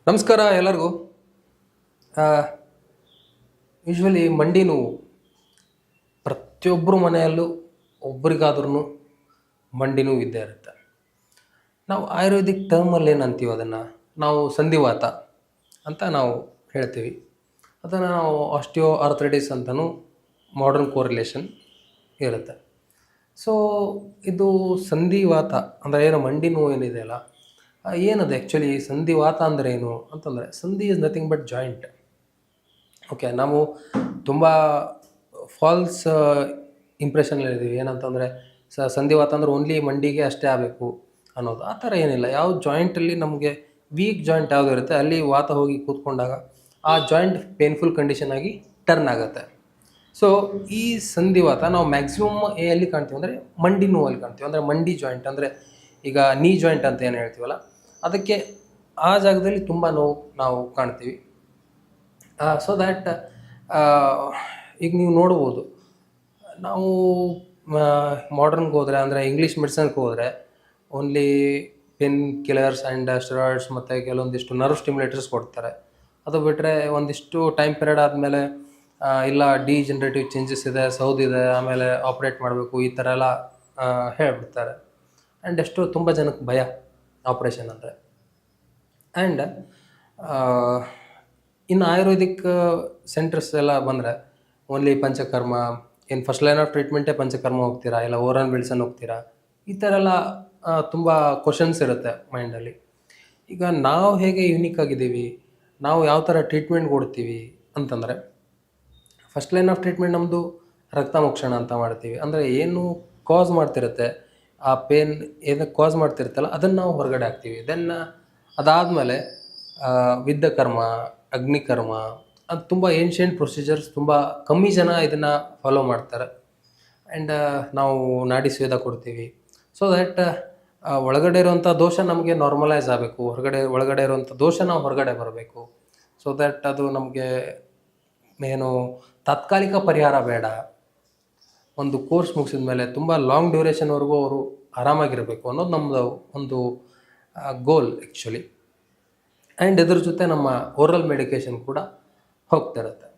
ನಮಸ್ಕಾರ ಎಲ್ಲರಿಗೂ. ಯೂಶ್ವಲಿ ಮಂಡಿ ನೋವು ಪ್ರತಿಯೊಬ್ಬರು ಮನೆಯಲ್ಲೂ ಒಬ್ರಿಗಾದ್ರೂ ಮಂಡಿ ನೋವು ಇದ್ದೇ ಇರುತ್ತೆ. ನಾವು ಆಯುರ್ವೇದಿಕ್ ಟರ್ಮಲ್ಲಿ ಏನು ಅಂತೀವಿ ಅದನ್ನು, ನಾವು ಸಂಧಿವಾತ ಅಂತ ನಾವು ಹೇಳ್ತೀವಿ. ಅದನ್ನು ನಾವು ಆಸ್ಟಿಯೋ ಆರ್ಥ್ರೈಟಿಸ್ ಅಂತಲೂ ಮಾಡರ್ನ್ ಕೋರಿಲೇಷನ್ ಇರುತ್ತೆ. ಸೊ ಇದು ಸಂಧಿವಾತ ಅಂದರೆ ಏನು ಮಂಡಿ ನೋವು ಏನಿದೆಯಲ್ಲ, ಏನದು ಆ್ಯಕ್ಚುಲಿ ಸಂಧಿವಾತ ಅಂದರೆ ಏನು ಅಂತಂದರೆ, ಸಂಧಿ is nothing but joint. Okay, ನಾವು ತುಂಬ ಫಾಲ್ಸ್ ಇಂಪ್ರೆಷನ್ನಲ್ಲಿದ್ದೀವಿ. ಏನಂತಂದರೆ ಸಂಧಿವಾತ ಅಂದರೆ ಓನ್ಲಿ ಮಂಡಿಗೆ ಅಷ್ಟೇ ಆಗಬೇಕು ಅನ್ನೋದು. ಆ ಥರ ಏನಿಲ್ಲ. ಯಾವ ಜಾಯಿಂಟಲ್ಲಿ ನಮಗೆ ವೀಕ್ ಜಾಯಿಂಟ್ ಯಾವುದು ಇರುತ್ತೆ ಅಲ್ಲಿ ವಾತ ಹೋಗಿ ಕೂತ್ಕೊಂಡಾಗ ಆ ಜಾಯಿಂಟ್ ಪೇನ್ಫುಲ್ ಕಂಡೀಷನ್ ಆಗಿ ಟರ್ನ್ ಆಗುತ್ತೆ. ಸೊ ಈ ಸಂಧಿವಾತ ನಾವು ಮ್ಯಾಕ್ಸಿಮಮ್ ಎಲ್ಲಿ ಕಾಣ್ತೀವಿ ಅಂದರೆ ಮಂಡಿ ನೋವಲ್ಲಿ ಕಾಣ್ತೀವಿ. ಅಂದರೆ ಮಂಡಿ ಜಾಯಿಂಟ್ ಅಂದರೆ ಈಗ ನೀ ಜಾಯಿಂಟ್ ಅಂತ ಏನು ಹೇಳ್ತೀವಲ್ಲ, ಅದಕ್ಕೆ ಆ ಜಾಗದಲ್ಲಿ ತುಂಬ ನೋವು ನಾವು ಕಾಣ್ತೀವಿ. ಸೊ ದ್ಯಾಟ್ ಈಗ ನೀವು ನೋಡ್ಬೋದು, ನಾವು ಮಾಡ್ರನ್ಗೆ ಹೋದರೆ ಅಂದರೆ ಇಂಗ್ಲೀಷ್ ಮೆಡಿಸನ್ಗೆ ಹೋದರೆ only pain killers and steroids ಮತ್ತು ಕೆಲವೊಂದಿಷ್ಟು ನರ್ವ್ ಸ್ಟಿಮ್ಯುಲೇಟರ್ಸ್ ಕೊಡ್ತಾರೆ. ಅದು ಬಿಟ್ಟರೆ ಒಂದಿಷ್ಟು ಟೈಮ್ ಪೀರಿಯಡ್ ಆದಮೇಲೆ ಇಲ್ಲ ಡಿಜನರೇಟಿವ್ ಚೇಂಜಸ್ ಇದೆ, ಸೌದಿದೆ, ಆಮೇಲೆ ಆಪ್ರೇಟ್ ಮಾಡಬೇಕು, ಈ ಥರ ಎಲ್ಲ ಹೇಳ್ಬಿಡ್ತಾರೆ. ಆ್ಯಂಡ್ ಎಷ್ಟೋ ತುಂಬ ಜನಕ್ಕೆ ಭಯ ಆಪ್ರೇಷನ್ ಅಂದರೆ. ಆ್ಯಂಡ್ ಇನ್ನು ಆಯುರ್ವೇದಿಕ್ ಸೆಂಟರ್ಸ್ ಎಲ್ಲ ಬಂದರೆ ಓನ್ಲಿ ಪಂಚಕರ್ಮ, ಏನು ಫಸ್ಟ್ ಲೈನ್ ಆಫ್ ಟ್ರೀಟ್ಮೆಂಟೇ ಪಂಚಕರ್ಮ ಹೋಗ್ತೀರಾ, ಇಲ್ಲ ಓರನ್ ಮೆಡಿಸನ್ ಹೋಗ್ತೀರಾ, ಈ ಥರ ಎಲ್ಲ ತುಂಬ ಕ್ವಶನ್ಸ್ ಇರುತ್ತೆ ಮೈಂಡಲ್ಲಿ. ಈಗ ನಾವು ಹೇಗೆ ಯುನೀಕ್ ಆಗಿದ್ದೀವಿ, ನಾವು ಯಾವ ಥರ ಟ್ರೀಟ್ಮೆಂಟ್ ಕೊಡ್ತೀವಿ ಅಂತಂದರೆ, ಫಸ್ಟ್ ಲೈನ್ ಆಫ್ ಟ್ರೀಟ್ಮೆಂಟ್ ನಮ್ಮದು ರಕ್ತ ಮೋಕ್ಷಣ ಅಂತ ಮಾಡ್ತೀವಿ. ಅಂದರೆ ಏನು ಕಾಸ್ ಮಾಡ್ತಿರುತ್ತೆ, ಆ ಪೇನ್ ಏನಕ್ಕೆ ಕಾಸ್ ಮಾಡ್ತಿರುತ್ತಲ್ಲ ಅದನ್ನು ನಾವು ಹೊರಗಡೆ ಹಾಕ್ತೀವಿ. ದೆನ್ ಅದಾದಮೇಲೆ ವಿದ್ಧಕರ್ಮ, ಅಗ್ನಿಕರ್ಮ, ಅದು ತುಂಬ ಏನ್ಷಿಯಂಟ್ ಪ್ರೊಸೀಜರ್ಸ್, ತುಂಬ ಕಮ್ಮಿ ಜನ ಇದನ್ನು ಫಾಲೋ ಮಾಡ್ತಾರೆ. ಆ್ಯಂಡ್ ನಾವು ನಾಡಿ ಸ್ವೇದ ಕೊಡ್ತೀವಿ. ಸೊ ದ್ಯಾಟ್ ಒಳಗಡೆ ಇರುವಂಥ ದೋಷ ನಮಗೆ ನಾರ್ಮಲೈಸ್ ಆಗಬೇಕು, ಒಳಗಡೆ ಇರುವಂಥ ದೋಷ ನಾವು ಹೊರಗಡೆ ಬರಬೇಕು. ಸೊ ದ್ಯಾಟ್ ಅದು ನಮಗೆ ಏನು ತಾತ್ಕಾಲಿಕ ಪರಿಹಾರ ಬೇಡ, ಒಂದು ಕೋರ್ಸ್ ಮುಗಿಸಿದ ಮೇಲೆ ತುಂಬ ಲಾಂಗ್ ಡ್ಯೂರೇಷನ್ವರೆಗೂ ಅವರು ಆರಾಮಾಗಿರಬೇಕು ಅನ್ನೋದು ನಮ್ಮದು ಒಂದು ಗೋಲ್ ಆ್ಯಕ್ಚುಲಿ. ಆ್ಯಂಡ್ ಇದ್ರ ಜೊತೆ ನಮ್ಮ ಓರಲ್ ಮೆಡಿಕೇಷನ್ ಕೂಡ ಹೋಗ್ತಿರುತ್ತೆ.